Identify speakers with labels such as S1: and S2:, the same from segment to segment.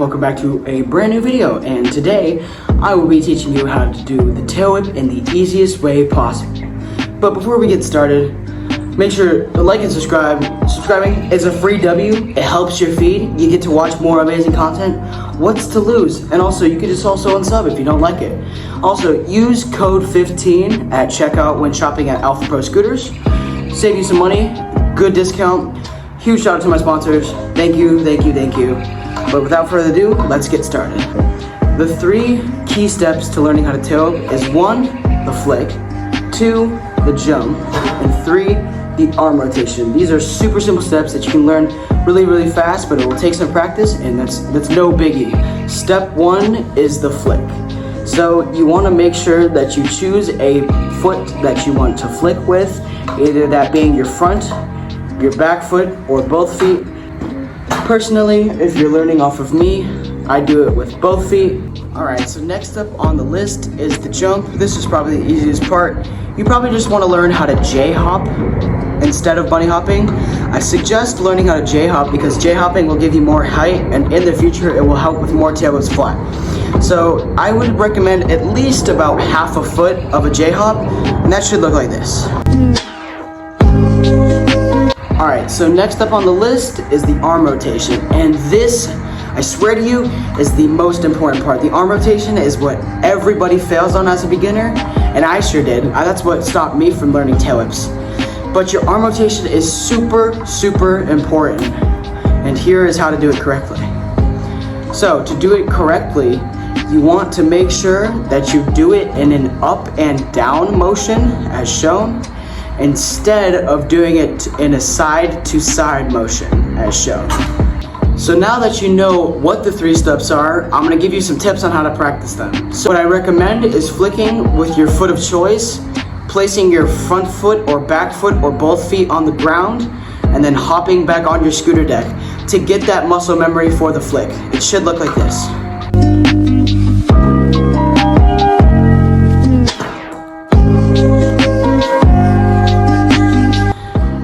S1: welcome back to a brand new video, and today I will be teaching you how to do the tail whip in the easiest way possible. But before we get started, make sure to like and subscribe. Subscribing is a free W. It helps your feed. You get to watch more amazing content. What's to lose? And also, you can just also unsub if you don't like it. Also, use code 15 at checkout when shopping at Alpha Pro Scooters. Save you some money, good discount. Huge shout out to my sponsors. Thank you, thank you, thank you. But without further ado, let's get started. The 3 key steps to learning how to tail whip is 1, the flick, 2, the jump, and 3, the arm rotation. These are super simple steps that you can learn really fast, but it will take some practice, and that's no biggie. Step 1 is the flick. So you want to make sure that you choose a foot that you want to flick with, either that being your front, your back foot, or both feet. Personally, if you're learning off of me, I do it with both feet. Alright, so next up on the list is the jump. This is probably the easiest part. You probably just want to learn how to J-hop instead of bunny hopping. I suggest learning how to J-hop because J-hopping will give you more height, and in the future it will help with more tail whips flat. So I would recommend at least about half a foot of a J-hop, and that should look like this. Alright, so next up on the list is the arm rotation, and this, I swear to you, is the most important part. The arm rotation is what everybody fails on as a beginner, and I sure did. That's what stopped me from learning tail whips. But your arm rotation is super important, and here is how to do it correctly. So to do it correctly, you want to make sure that you do it in an up and down motion as shown, instead of doing it in a side to side motion as shown. So now that you know what the 3 steps are, I'm going to give you some tips on how to practice them. So what I recommend is flicking with your foot of choice, placing your front foot or back foot or both feet on the ground, and then hopping back on your scooter deck to get that muscle memory for the flick. It should look like this.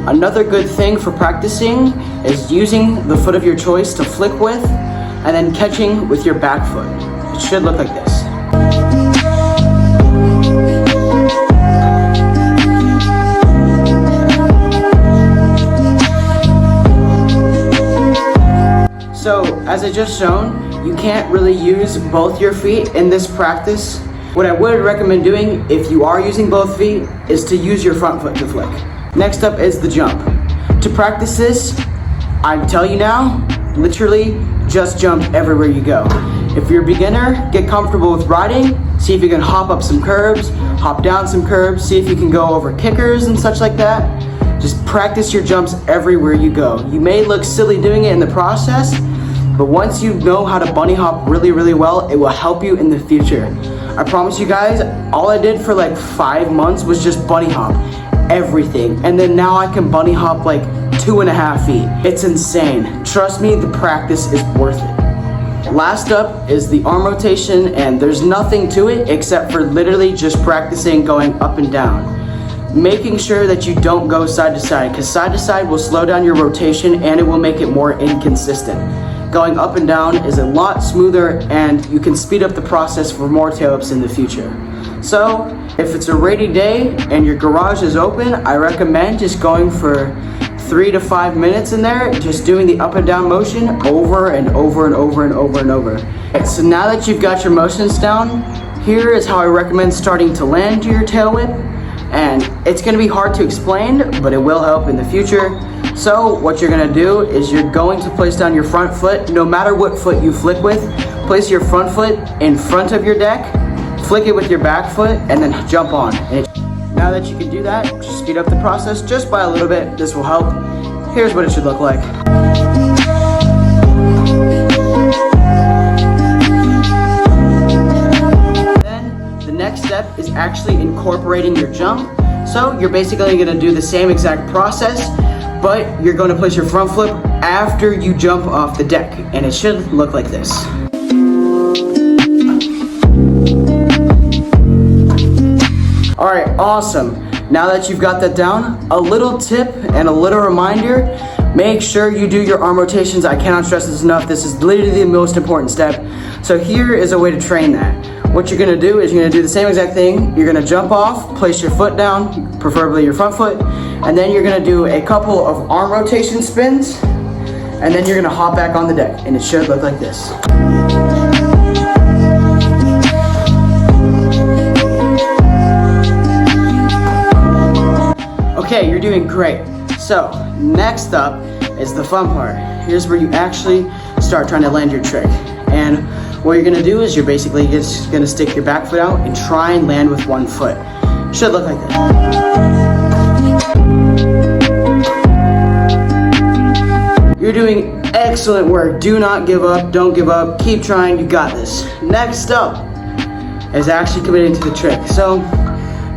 S1: Another good thing for practicing is using the foot of your choice to flick with, and then catching with your back foot. It should look like this. So, as I just shown, you can't really use both your feet in this practice. What I would recommend doing if you are using both feet is to use your front foot to flick. Next up is the jump. To practice this, I tell you now, literally just jump everywhere you go. If you're a beginner, get comfortable with riding, see if you can hop up some curbs, hop down some curbs, see if you can go over kickers and such like that. Just practice your jumps everywhere you go. You may look silly doing it in the process, but once you know how to bunny hop really well, it will help you in the future. I promise you guys, all I did for like 5 months was just bunny hop everything, and then now I can bunny hop like 2.5 feet. It's insane. Trust me, the practice is worth it. Last up is the arm rotation, and there's nothing to it except for literally just practicing going up and down. Making sure that you don't go side to side, because side to side will slow down your rotation and it will make it more inconsistent. Going up and down is a lot smoother, and you can speed up the process for more tail whips in the future. So, if it's a rainy day and your garage is open, I recommend just going for 3 to 5 minutes in there, just doing the up and down motion over and over. Okay, so now that you've got your motions down, here is how I recommend starting to land your tail whip. And it's going to be hard to explain, but it will help in the future. So what you're going to do is you're going to place down your front foot. No matter what foot you flick with, place your front foot in front of your deck, flick it with your back foot, and then jump on. Now that you can do that, just speed up the process just by a little bit. This will help. Here's what it should look like. Then the next step is actually incorporating your jump. So you're basically going to do the same exact process, but you're going to place your front flip after you jump off the deck, and it should look like this. Alright, awesome. Now that you've got that down, a little tip and a little reminder, Make sure you do your arm rotations. I cannot stress this enough. This is literally the most important step. So here is a way to train that. What you're gonna do is you're gonna do the same exact thing. You're gonna jump off, place your foot down, preferably your front foot, and then you're gonna do a couple of arm rotation spins, and then you're gonna hop back on the deck, and it should look like this. Okay, you're doing great. So, next up is the fun part. Here's where you actually start trying to land your trick. And what you're gonna do is you're basically just gonna stick your back foot out and try and land with one foot. Should look like that. You're doing excellent work. Do not give up, don't give up, keep trying, you got this. Next up is actually committing to the trick. So,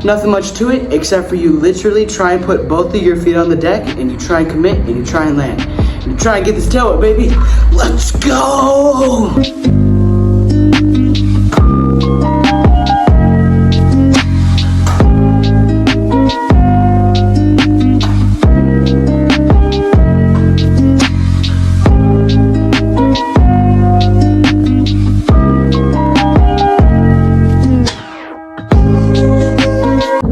S1: nothing much to it except for you literally try and put both of your feet on the deck and you try and commit and you try and land. And you try and get this tail whip, baby. Let's go!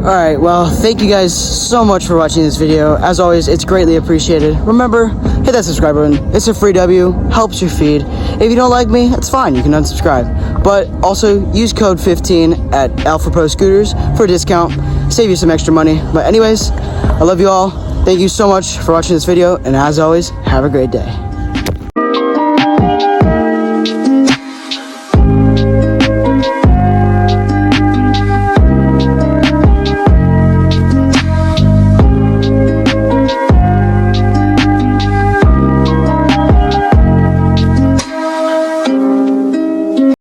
S1: Alright, well, thank you guys so much for watching this video. As always, it's greatly appreciated. Remember, hit that subscribe button. It's a free W, helps your feed. If you don't like me, that's fine, you can unsubscribe. But also, use code 15 at Alpha Pro Scooters for a discount. Save you some extra money. But anyways, I love you all. Thank you so much for watching this video, and as always, have a great day.